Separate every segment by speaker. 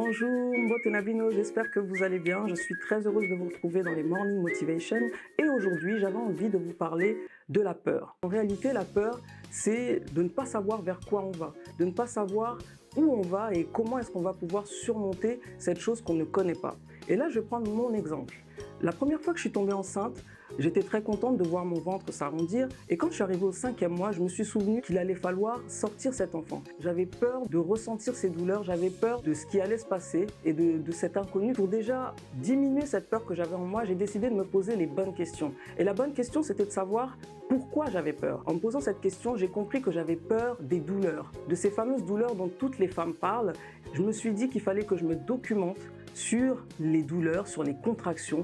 Speaker 1: Bonjour, Mbote Nabino, j'espère que vous allez bien. Je suis très heureuse de vous retrouver dans les Morning Motivation et aujourd'hui j'avais envie de vous parler de la peur. En réalité, la peur, c'est de ne pas savoir vers quoi on va, de ne pas savoir où on va et comment est-ce qu'on va pouvoir surmonter cette chose qu'on ne connaît pas. Et là, je vais prendre mon exemple. La première fois que je suis tombée enceinte, j'étais très contente de voir mon ventre s'arrondir et quand je suis arrivée au 5e mois, je me suis souvenu qu'il allait falloir sortir cet enfant. J'avais peur de ressentir ces douleurs, j'avais peur de ce qui allait se passer et de cet inconnu. Pour déjà diminuer cette peur que j'avais en moi, j'ai décidé de me poser les bonnes questions. Et la bonne question, c'était de savoir pourquoi j'avais peur. En me posant cette question, j'ai compris que j'avais peur des douleurs, de ces fameuses douleurs dont toutes les femmes parlent. Je me suis dit qu'il fallait que je me documente sur les douleurs, sur les contractions,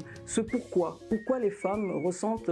Speaker 1: pourquoi les femmes ressentent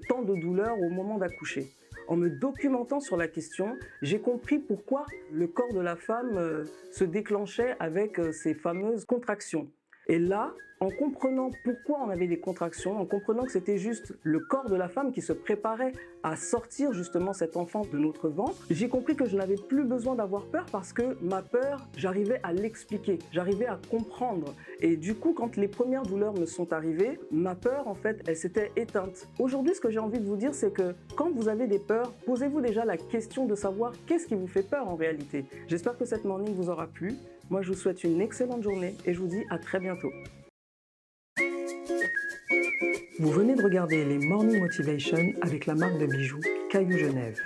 Speaker 1: tant de douleurs au moment d'accoucher. En me documentant sur la question, j'ai compris pourquoi le corps de la femme se déclenchait avec ces fameuses contractions. Et là, en comprenant pourquoi on avait des contractions, en comprenant que c'était juste le corps de la femme qui se préparait à sortir justement cet enfant de notre ventre, j'ai compris que je n'avais plus besoin d'avoir peur parce que ma peur, j'arrivais à l'expliquer, j'arrivais à comprendre. Et du coup, quand les premières douleurs me sont arrivées, ma peur, en fait, elle s'était éteinte. Aujourd'hui, ce que j'ai envie de vous dire, c'est que quand vous avez des peurs, posez-vous déjà la question de savoir qu'est-ce qui vous fait peur en réalité. J'espère que cette morning vous aura plu. Moi, je vous souhaite une excellente journée et je vous dis à très bientôt. Vous venez de regarder les Morning Motivation avec la marque de bijoux Caillou Genève.